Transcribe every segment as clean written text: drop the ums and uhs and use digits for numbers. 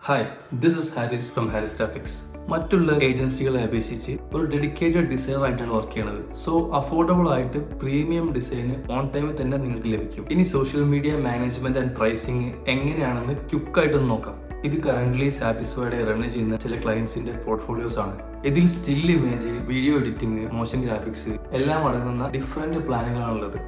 Hi, this is Harris from Harris graphics. മറ്റുള്ള ഏജൻസികളെ അപേക്ഷിച്ച് ഒരു ഡെഡിക്കേറ്റഡ് ഡിസൈനർ ആയിട്ടാണ് വർക്ക് ചെയ്യുന്നത്. സോ അഫോർഡബിൾ ആയിട്ട് പ്രീമിയം ഡിസൈൻ ഓൺ ടൈമിൽ തന്നെ നിങ്ങൾക്ക് ലഭിക്കും. ഇനി social media management and pricing എങ്ങനെയാണെന്ന് ക്വിക്കായിട്ടൊന്ന് നോക്കാം. ഇത് കറന്റ് സാറ്റിസ്ഫൈഡ് റൺ ചെയ്യുന്ന ചില ക്ലയൻസിന്റെ പോർട്ട്ഫോളിയോസ് ആണ്. ഇതിൽ still image, video editing, motion graphics എല്ലാം അടങ്ങുന്ന ഡിഫറെന്റ് പ്ലാനുകളാണുള്ളത്.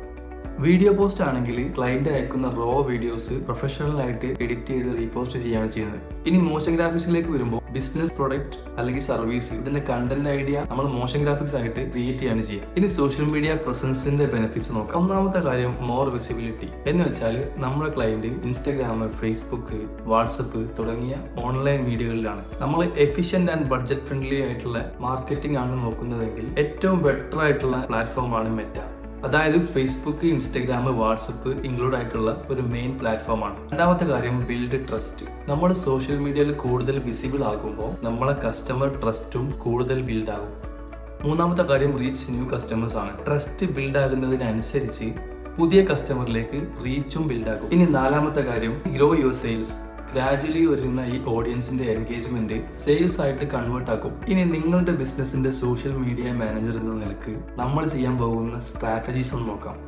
വീഡിയോ പോസ്റ്റ് ആണെങ്കിൽ ക്ലയന്റ് അയക്കുന്ന റോ വീഡിയോസ് പ്രൊഫഷണൽ ആയിട്ട് എഡിറ്റ് ചെയ്ത് റീപോസ്റ്റ് ചെയ്യാണ് ചെയ്യുന്നത്. ഇനി മോഷൻ ഗ്രാഫിക്സിലേക്ക് വരുമ്പോൾ ബിസിനസ് പ്രൊഡക്റ്റ് അല്ലെങ്കിൽ സർവീസ് ഇതിന്റെ കണ്ടന്റ് ഐഡിയ നമ്മൾ മോഷൻ ഗ്രാഫിക്സ് ആയിട്ട് ക്രിയേറ്റ് ചെയ്യാണ് ചെയ്യുക. ഇനി സോഷ്യൽ മീഡിയ പ്രസൻസിന്റെ ബെനിഫിറ്റ്സ് നോക്കാം. ഒന്നാമത്തെ കാര്യം മോർ വിസിബിലിറ്റി എന്ന് വെച്ചാൽ നമ്മുടെ ക്ലയന്റ് ഇൻസ്റ്റാഗ്രാം, ഫേസ്ബുക്ക്, വാട്സപ്പ് തുടങ്ങിയ ഓൺലൈൻ മീഡിയകളിലാണ്. നമ്മൾ എഫിഷ്യന്റ് ആൻഡ് ബഡ്ജറ്റ് ഫ്രണ്ട്ലി ആയിട്ടുള്ള മാർക്കറ്റിംഗ് ആണ് നോക്കുന്നതെങ്കിൽ ഏറ്റവും ബെറ്റർ ആയിട്ടുള്ള പ്ലാറ്റ്ഫോമാണ് മെറ്റ. അതായത് ഫേസ്ബുക്ക്, ഇൻസ്റ്റഗ്രാം, വാട്സപ്പ് ഇൻക്ലൂഡ് ആയിട്ടുള്ള ഒരു മെയിൻ പ്ലാറ്റ്ഫോമാണ്. രണ്ടാമത്തെ കാര്യം ബിൽഡ് ട്രസ്റ്റ്. നമ്മൾ സോഷ്യൽ മീഡിയയിൽ കൂടുതൽ വിസിബിൾ ആകുമ്പോൾ നമ്മളെ കസ്റ്റമർ ട്രസ്റ്റും കൂടുതൽ ബിൽഡ് ആകും. മൂന്നാമത്തെ കാര്യം റീച്ച് ന്യൂ കസ്റ്റമേഴ്സ് ആണ്. ട്രസ്റ്റ് ബിൽഡ് ആകുന്നതിനനുസരിച്ച് പുതിയ കസ്റ്റമറിലേക്ക് റീച്ചും ബിൽഡ് ആകും. ഇനി നാലാമത്തെ കാര്യം ഗ്രോ യുവർ സെയിൽസ്. ഗ്രാജുവലി വരുന്ന ഈ ഓഡിയൻസിന്റെ എൻഗേജ്മെന്റ് സെയിൽസ് ആയിട്ട് കൺവേർട്ട് ആക്കും. ഇനി നിങ്ങളുടെ ബിസിനസിന്റെ സോഷ്യൽ മീഡിയ മാനേജർ എന്ന നിലക്ക് നമ്മൾ ചെയ്യാൻ പോകുന്ന സ്ട്രാറ്റജീസ് ഒന്ന് നോക്കാം.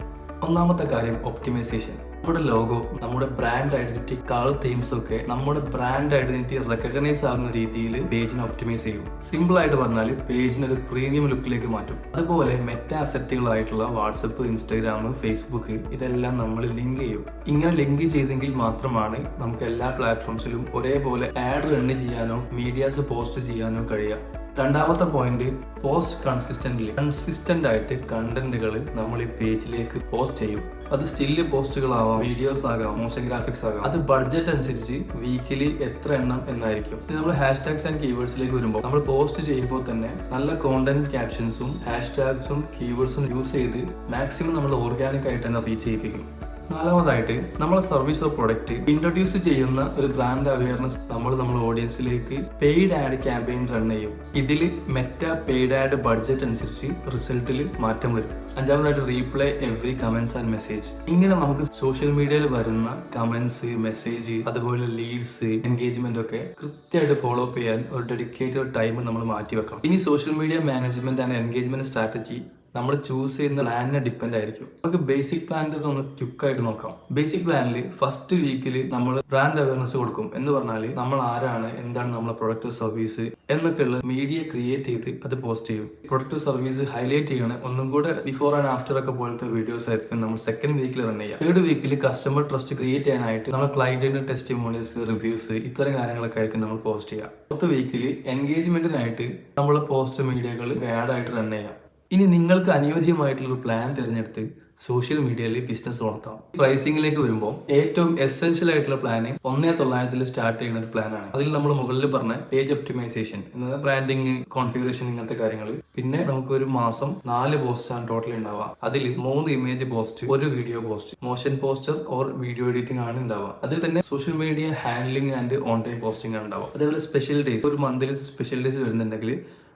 ഒന്നാമത്തെ കാര്യം ഒപ്റ്റിമൈസേഷൻ. നമ്മുടെ ലോഗോ, നമ്മുടെ ബ്രാൻഡ് ഐഡന്റിറ്റി, കളർ തീംസ് ഒക്കെ നമ്മുടെ ബ്രാൻഡ് ഐഡന്റിറ്റി റെക്കഗ്നൈസ് ആകുന്ന രീതിയിൽ പേജിനെ ഒപ്റ്റിമൈസ് ചെയ്യും. സിമ്പിൾ ആയിട്ട് പറഞ്ഞാൽ പേജിന് ഒരു പ്രീമിയം ലുക്കിലേക്ക് മാറ്റും. അതുപോലെ മെറ്റ അസറ്റുകളായിട്ടുള്ള വാട്സപ്പ്, ഇൻസ്റ്റാഗ്രാം, ഫേസ്ബുക്ക് ഇതെല്ലാം നമ്മൾ ലിങ്ക് ചെയ്യും. ഇങ്ങനെ ലിങ്ക് ചെയ്തെങ്കിൽ മാത്രമാണ് നമുക്ക് എല്ലാ പ്ലാറ്റ്ഫോംസിലും ഒരേപോലെ ആഡ് റൺ ചെയ്യാനോ മീഡിയാസ് പോസ്റ്റ് ചെയ്യാനോ കഴിയുക. രണ്ടാമത്തെ പോയിന്റ് പോസ്റ്റ് കൺസിസ്റ്റന്റ് ആയിട്ട് കണ്ടന്റുകൾ നമ്മൾ ഈ പേജിലേക്ക് പോസ്റ്റ് ചെയ്യും. അത് സ്റ്റില് പോസ്റ്റുകളാവാം, വീഡിയോസ് ആകാം, മോഷൻ ഗ്രാഫിക്സ് ആകാം. അത് ബഡ്ജറ്റ് അനുസരിച്ച് വീക്കിലി എത്ര എണ്ണം എന്നായിരിക്കും. നമ്മൾ ഹാഷ്ടാഗ്സ് ആൻഡ് കീവേഡ്സിലേക്ക് വരുമ്പോൾ നമ്മൾ പോസ്റ്റ് ചെയ്യുമ്പോൾ തന്നെ നല്ല കോണ്ടന്റ് ക്യാപ്ഷൻസും ഹാഷ്ടാഗ്സും കീവേഡ്സും യൂസ് ചെയ്ത് മാക്സിമം നമ്മൾ ഓർഗാനിക് ആയിട്ട് തന്നെ റീച്ച് ചെയ്യിപ്പിക്കും. നാലാമതായിട്ട് നമ്മൾ സർവീസ് ഓർ പ്രൊഡക്റ്റ് ഇൻട്രൊഡ്യൂസ് ചെയ്യുന്ന ഒരു ബ്രാൻഡ് അവയർനെസ് നമ്മൾ ഓഡിയൻസിലേക്ക് പെയ്ഡ് ആഡ് ക്യാമ്പയിൻ റൺ ചെയ്യും. ഇതിൽ മെറ്റ പെയ്ഡ് ആഡ് ബഡ്ജറ്റ് അനുസരിച്ച് റിസൾട്ടിൽ മാറ്റം വരും. അഞ്ചാമതായിട്ട് reply every comments and message. ഇങ്ങനെ നമുക്ക് സോഷ്യൽ മീഡിയയിൽ വരുന്ന കമന്റ്സ്, മെസ്സേജ്, അതുപോലെ ലീഡ്സ്, എൻഗേജ്മെന്റ് ഒക്കെ കൃത്യമായിട്ട് ഫോളോ അപ്പ് ചെയ്യാൻ ഒരു ഡെഡിക്കേറ്റഡ് ടൈം നമ്മൾ മാറ്റി വെക്കണം. ഇനി social media management and engagement strategy നമ്മൾ ചൂസ് ചെയ്യുന്ന പ്ലാനിനെ ഡിപ്പെൻഡ് ആയിരിക്കും. നമുക്ക് ബേസിക് പ്ലാനിന്റെ ഒന്ന് ക്വിക്കായിട്ട് നോക്കാം. ബേസിക് പ്ലാനിൽ ഫസ്റ്റ് വീക്കിൽ നമ്മൾ ബ്രാൻഡ് അവയർനെസ് കൊടുക്കും. എന്ന് പറഞ്ഞാൽ നമ്മൾ ആരാണ്, എന്താണ് നമ്മളെ പ്രൊഡക്റ്റ് സർവീസ് എന്നൊക്കെയുള്ള മീഡിയ ക്രിയേറ്റ് ചെയ്ത് അത് പോസ്റ്റ് ചെയ്യും. പ്രൊഡക്റ്റ് സർവീസ് ഹൈലൈറ്റ് ചെയ്യണം. ഒന്നും കൂടെ ബിഫോർ ആൻഡ് ആഫ്റ്റർ ഒക്കെ പോലത്തെ വീഡിയോസ് ആയിരിക്കും നമ്മൾ സെക്കൻഡ് വീക്കിൽ റൺ ചെയ്യുക. തേർഡ് വീക്കിൽ കസ്റ്റമർ ട്രസ്റ്റ് ക്രിയേറ്റ് ചെയ്യാനായിട്ട് നമ്മൾ ക്ലയന്റിന്റെ ടെസ്റ്റിമോണിയൽസ്, റിവ്യൂസ് ഇത്തരം കാര്യങ്ങളൊക്കെ ആയിരിക്കും നമ്മൾ പോസ്റ്റ് ചെയ്യുക. ഫോർത്ത് വീക്കിൽ എൻഗേജ്മെന്റിനായിട്ട് നമ്മൾ പോസ്റ്റ് മീഡിയകൾ ആഡ് ആയിട്ട് റൺ ചെയ്യാം. ഇനി നിങ്ങൾക്ക് അനുയോജ്യമായിട്ടുള്ള പ്ലാൻ തിരഞ്ഞെടുത്ത് സോഷ്യൽ മീഡിയയിൽ ബിസിനസ് വളർത്താം. പ്രൈസിംഗിലേക്ക് വരുമ്പോൾ ഏറ്റവും എസെൻഷ്യൽ ആയിട്ടുള്ള പ്ലാന് 1900 സ്റ്റാർട്ട് ചെയ്യുന്ന ഒരു പ്ലാനാണ്. അതിൽ നമ്മൾ മുകളിൽ പറഞ്ഞ പേജ് ഒപ്റ്റിമൈസേഷൻ, ബ്രാൻഡിങ്, കോൺഫിഗറേഷൻ ഇങ്ങനത്തെ കാര്യങ്ങൾ. പിന്നെ നമുക്കൊരു മാസം 4 പോസ്റ്റാണ് ടോട്ടൽ ഉണ്ടാവുക. അതിൽ 3 image post, 1 video post, motion poster or video editing ആണ് ഉണ്ടാവുക. അതിൽ തന്നെ social media handling and on time posting ആണ് ഉണ്ടാവുക. അതേപോലെ സ്പെഷ്യൽ ഡേയ്സ്, ഒരു മന്തിൽ സ്പെഷ്യൽ ഡേയ്സ് വരുന്നുണ്ടെങ്കിൽ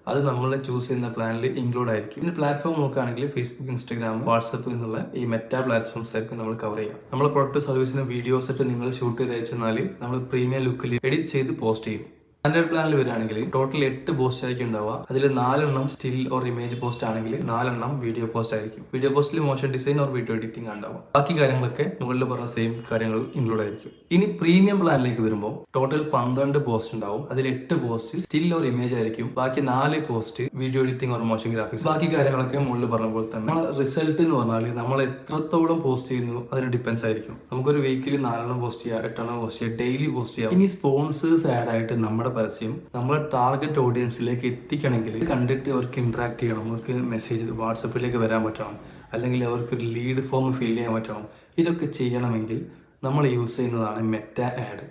അത് നമ്മൾ ചൂസ് ചെയ്യുന്ന പ്ലാനിൽ ഇൻക്ലൂഡ് ആയിരിക്കും. ഇതിന് പ്ലാറ്റ്ഫോം നോക്കുകയാണെങ്കിൽ ഫേസ്ബുക്ക്, ഇൻസ്റ്റാഗ്രാം, വാട്സപ്പ് എന്നുള്ള ഈ മെറ്റ പ്ലാറ്റ്ഫോംസ് ആയിരിക്കും നമ്മൾ കവർ ചെയ്യാം. നമ്മൾ പ്രൊഡക്റ്റ് സർവീസിന് വീഡിയോസ് ഒക്കെ നിങ്ങൾ ഷൂട്ട് ചെയ്ത് അയച്ചെന്നാൽ നമ്മൾ പ്രീമിയം ലുക്കിൽ എഡിറ്റ് ചെയ്ത് പോസ്റ്റ് ചെയ്യും. സ്റ്റാൻഡേർഡ് പ്ലാനിൽ വരികയാണെങ്കിൽ ടോട്ടൽ 8 പോസ്റ്റ് ആയിരിക്കും ഉണ്ടാവുക. അതിൽ 4 സ്റ്റിൽ ഓർ ഇമേജ് പോസ്റ്റ് ആണെങ്കിൽ 4 വീഡിയോ പോസ്റ്റ് ആയിരിക്കും. വീഡിയോ പോസ്റ്റിൽ motion design or video editing ഉണ്ടാവും. ബാക്കി കാര്യങ്ങളൊക്കെ മുകളിൽ പറഞ്ഞ സെയിം കാര്യങ്ങൾ ഇൻക്ലൂഡ് ആയിരിക്കും. ഇനി പ്രീമിയം പ്ലാനിലേക്ക് വരുമ്പോൾ ടോട്ടൽ 12 പോസ്റ്റ് ഉണ്ടാവും. അതിൽ 8 പോസ്റ്റ് സ്റ്റിൽ ഓർ ഇമേജ് ആയിരിക്കും. ബാക്കി 4 post video editing or motion graphics. ബാക്കി കാര്യങ്ങളൊക്കെ മുകളിൽ പറഞ്ഞ പോലെ തന്നെ. റിസൾട്ട് എന്ന് പറഞ്ഞാൽ നമ്മൾ എത്രത്തോളം പോസ്റ്റ് ചെയ്യുന്നു അതിന് ഡിപ്പെൻസ് ആയിരിക്കും. നമുക്കൊരു വീക്കിൽ 4 പോസ്റ്റ് ചെയ്യാം, 8 പോസ്റ്റ് ചെയ്യാം, ഡെയിലി പോസ്റ്റ് ചെയ്യാം. ഇനി സ്പോൺസേഴ്സ് ആഡ് ആയിട്ട് നമ്മുടെ പരസ്യം നമ്മുടെ ടാർഗറ്റ് ഓഡിയൻസിലേക്ക് എത്തിക്കണമെങ്കിൽ കണ്ടിട്ട് അവർക്ക് ഇന്ററാക്ട് ചെയ്യണം, അവർക്ക് മെസ്സേജ് വാട്സപ്പിലേക്ക് വരാൻ പറ്റണം, അല്ലെങ്കിൽ അവർക്ക് ഒരു ലീഡ് ഫോം ഫിൽ ചെയ്യാൻ പറ്റണം. ഇതൊക്കെ ചെയ്യണമെങ്കിൽ നമ്മൾ യൂസ് ചെയ്യുന്നതാണ് മെറ്റ ആഡ്.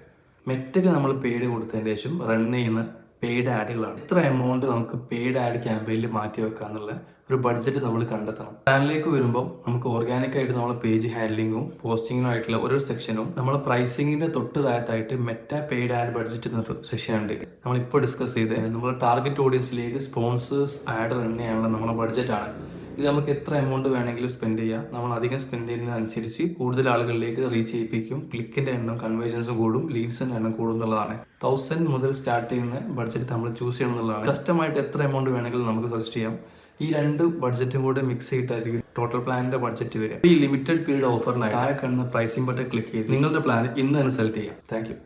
മെറ്റയ്ക്ക് നമ്മൾ പെയ്ഡ് കൊടുത്തതിന് ശേഷം റൺ ചെയ്യുന്ന പെയ്ഡ് ആഡുകളാണ്. എത്ര എമൗണ്ട് നമുക്ക് പെയ്ഡ് ആഡ് ക്യാമ്പയിനിൽ മാറ്റി വെക്കാന്നുള്ള ഒരു ബഡ്ജറ്റ് നമ്മൾ കണ്ടെത്തണം. പ്ലാനിലേക്ക് വരുമ്പോൾ നമുക്ക് ഓർഗാനിക് ആയിട്ട് നമ്മൾ പേജ് ഹാൻഡ്ലിങ്ങും പോസ്റ്റിങ്ങിനും ആയിട്ടുള്ള ഒരു സെക്ഷനും നമ്മൾ പ്രൈസിങ്ങിന്റെ തൊട്ട് താഴത്തായിട്ട് മെറ്റ പെയ്ഡ് ആഡ് ബഡ്ജറ്റ് എന്നൊരു സെക്ഷൻ ഉണ്ട്. നമ്മളിപ്പോൾ ഡിസ്കസ് ചെയ്ത് നമ്മൾ ടാർഗറ്റ് ഓഡിയൻസിലേക്ക് സ്പോൺസേഴ്സ് ആഡ് റൺ ചെയ്യാനുള്ള നമ്മുടെ ബഡ്ജറ്റ് ആണ്. ഇത് നമുക്ക് എത്ര എമൗണ്ട് വേണമെങ്കിലും സ്പെൻഡ് ചെയ്യാം. നമ്മൾ അധികം സ്പെൻഡ് ചെയ്യുന്നതനുസരിച്ച് കൂടുതൽ ആളുകളിലേക്ക് റീച്ച് ചെയ്യിപ്പിക്കും. ക്ലിക്കിന്റെ എണ്ണം, കൺവേർഷൻസ് കൂടും, ലീഡ്സിന്റെ എണ്ണം കൂടും എന്നുള്ളതാണ്. 1000 മുതൽ സ്റ്റാർട്ട് ചെയ്യുന്ന ബഡ്ജറ്റ് നമ്മൾ ചൂസ് ചെയ്യണം എന്നുള്ളതാണ്. കസ്റ്റമായിട്ട് എത്ര എമൗണ്ട് വേണമെങ്കിലും നമുക്ക് സജസ്റ്റ് ചെയ്യാം. ഈ 2 ബഡ്ജറ്റും കൂടെ മിക്സ് ചെയ്തിട്ടായിരിക്കും ടോട്ടൽ പ്ലാനിന്റെ ബഡ്ജറ്റ് വരിക. ഈ ലിമിറ്റഡ് പീരീഡ് ഓഫറിനായി താഴെ കാണുന്ന പ്രൈസിംഗ് ബട്ടൺ ക്ലിക്ക് ചെയ്ത് നിങ്ങളുടെ പ്ലാൻ ഇന്ന് തന്നെ സെലക്ട് ചെയ്യാം. Thank you.